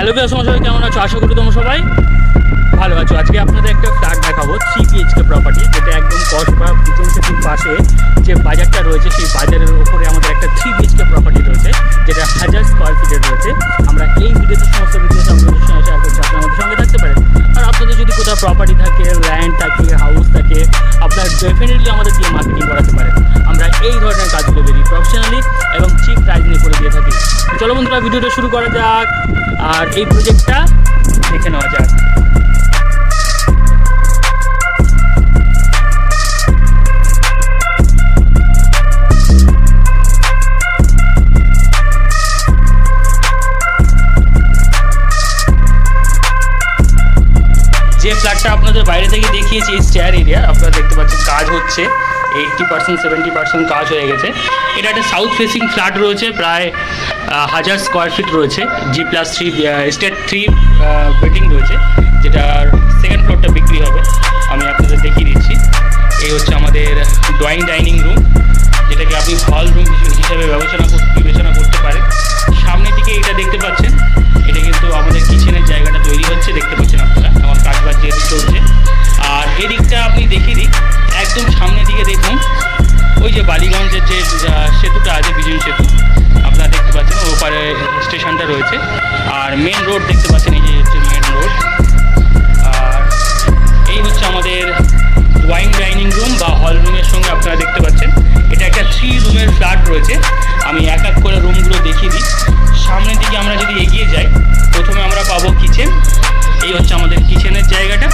Hello viewers, তোমরা সবাই কেমন আছো? আশা করি তোমরা সবাই ভালো আছো। আজকে আপনাদের একটা ফ্ল্যাট দেখাবো, 3 BHK প্রপার্টি, যেটা একদম কসবা বিজন সেতুর পাশে যে বাজারটা রয়েছে, সেই বাজারের উপরে আমাদের একটা 3 BHK প্রপার্টি রয়েছে, যেটা 1000 স্কোয়ার ফিটের রয়েছে। আমরা এই ভিডিওতে সমস্ত ডিটেলস আপনাদের সঙ্গে শেয়ার করছি, আপনারা আমাদের সঙ্গে থাকতে পারেন। আর আপনাদের যদি কোথাও প্রপার্টি থাকে, ল্যান্ড থাকে, হাউস থাকে, আপনারা ডেফিনেটলি আমাদের দিয়ে মার্কেটিং করাতে পারেন। আমরা এই ধরনের কাজগুলো ভেরি প্রফেশনালি এবং চিপ প্রাইস নিয়ে করে দিয়ে থাকি। চলো বন্ধুরা, ভিডিওটা শুরু করা যাক আর এই প্রজেক্টটা দেখে নেওয়া যাক। যে ফ্ল্যাটটা আপনাদের বাইরে থেকে দেখিয়েছি, এই স্টেয়ার এরিয়া, আপনারা দেখতে পাচ্ছেন কাজ হচ্ছে, 80% 70% কাজ হয়ে গেছে। এটা একটা সাউথ ফেসিং ফ্ল্যাট রয়েছে, প্রায় 1000 স্কোয়ার ফিট রয়েছে, G+3 স্টেট 3 বেডিং রয়েছে, যেটার সেকেন্ড ফ্লোরটা বিক্রি হবে। আমি আপনাদের দেখিয়ে দিচ্ছি। এই হচ্ছে আমাদের ড্রয়িং ডাইনিং রুম, যেটাকে আপনি হল রুম হিসেবে বিবেচনা করতে পারেন। সামনের দিকে এটা দেখতে পাচ্ছেন, এটা কিন্তু আমাদের কিচেনের জায়গাটা তৈরি হচ্ছে, দেখতে পাচ্ছেন আপনারা। আমার কাজবাজ যেহেতু চলছে। আর এদিকটা আপনি দেখিয়ে দিই, একদম সামনের দিকে দেখুন, ওই যে বালিগঞ্জের যে সেতুটা আছে, বিজন সেতু, আপনারা দেখতে পাচ্ছেন, ওপারে স্টেশনটা রয়েছে। আর মেন রোড দেখতে পাচ্ছেন, এই যে হচ্ছে মেন রোড। আর এই হচ্ছে আমাদের ড্রয়িং ডাইনিং রুম বা হল রুমের সঙ্গে আপনারা দেখতে পাচ্ছেন। এটা একটা 3 রুমের ফ্ল্যাট রয়েছে। আমি এক এক করে রুমগুলো দেখিয়ে দিই। সামনের দিকে আমরা যদি এগিয়ে যাই, প্রথমে আমরা পাবো কিচেন। এই হচ্ছে আমাদের কিচেনের জায়গাটা।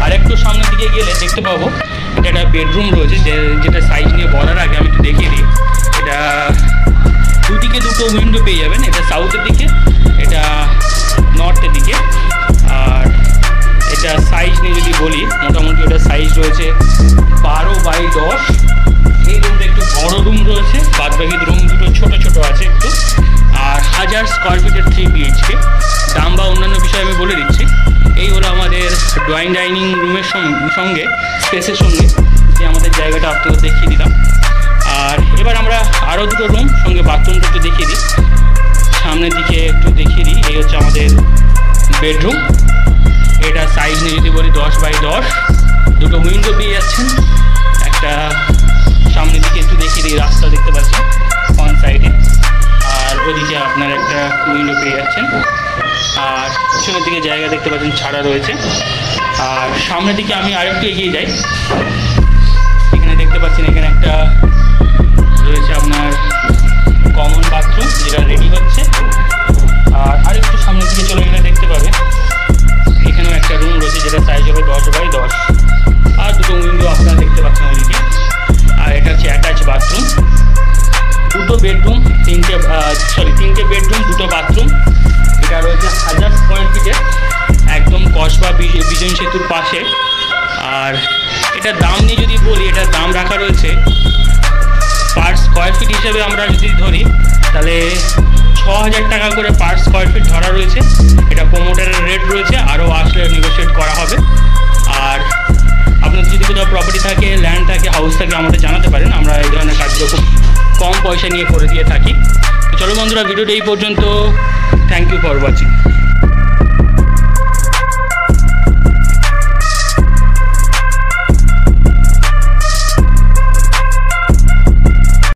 আর একটু সামনের দিকে গেলে দেখতে পাবো এটা একটা বেডরুম রয়েছে, যেটা সাইজ নিয়ে বলার আগে আমি একটু দেখিয়ে দিই। এটা দুদিকে দুটো উইন্ডো পেয়ে যাবেন, এটা সাউথের দিকে, এটা নর্থের দিকে। আর এটা সাইজ নিয়ে যদি বলি, মোটামুটি এটা সাইজ রয়েছে 12x10। এই রুমটা একটু বড় রুম রয়েছে, বাদবাকি রুম দুটো ছোট ছোট আছে একটু। আর 1000 স্কোয়ার ফিটের 3 BHK। দাম বা অন্যান্য বিষয় আমি বলে দিচ্ছি। এই হলো আমাদের ড্রয়িং ডাইনিং রুমের সঙ্গে স্পেসের সঙ্গে যে আমাদের জায়গাটা আপনাদের দেখিয়ে দিলাম। আর এবার আমরা আরও দুটো রুম সঙ্গে বাথরুমটা একটু দেখিয়ে দিই। সামনের দিকে একটু দেখিয়ে দিই। এই হচ্ছে আমাদের বেডরুম। এটা সাইজ নিয়ে যদি বলি 10x10, দুটো উইন্ডো পেয়ে যাচ্ছেন। একটা সামনের দিকে একটু দেখিয়ে দিই, রাস্তা দেখতে পাচ্ছেন অন সাইডে। আর ওদিকে আপনার একটা উইন্ডো পেয়ে যাচ্ছেন। আর পিছনের দিকে জায়গা দেখতে পাচ্ছেন ছাড়া রয়েছে। আর সামনের দিকে আমি আরেকটু এগিয়ে যাই, এখানে দেখতে পাচ্ছেন এখানে একটা রয়েছে আপনার কমন বাথরুম, যেটা রেডি হচ্ছে। আর আরেকটু সামনের দিকে চলে গেলে দেখতে পাবেন এখানেও একটা রুম রয়েছে, যেটা সাইজ হবে 10x10। আর দুটো উইন্ডো আপনারা দেখতে পাচ্ছেন ওইদিকে। আর এটা হচ্ছে অ্যাটাচ বাথরুম। দুটো বেডরুম, তিনটে বেডরুম, দুটো বাথরুম। এটা রয়েছে 1000 স্কোয়ার ফিটের, একদম কসবা বিজন সেতুর পাশে। আর এটার দাম নিয়ে যদি বলি, এটার দাম রাখা রয়েছে পার স্কোয়ার ফিট হিসেবে আমরা যদি ধরি, তাহলে 6000 টাকা করে পার স্কোয়ার ফিট ধরা রয়েছে। এটা প্রোমোটারের রেট রয়েছে, আরও আসলে নেগোশিয়েট করা হবে। আর আপনাদের যদি কোথাও প্রপার্টি থাকে, ল্যান্ড থাকে, হাউস থাকে, আমাদের জানাতে পারেন। আমরা এই ধরনের কাজগুলো খুব কম পয়সা নিয়ে করে দিয়ে থাকি। তো চলো বন্ধুরা, ভিডিওটা এই পর্যন্ত। Thank you for watching.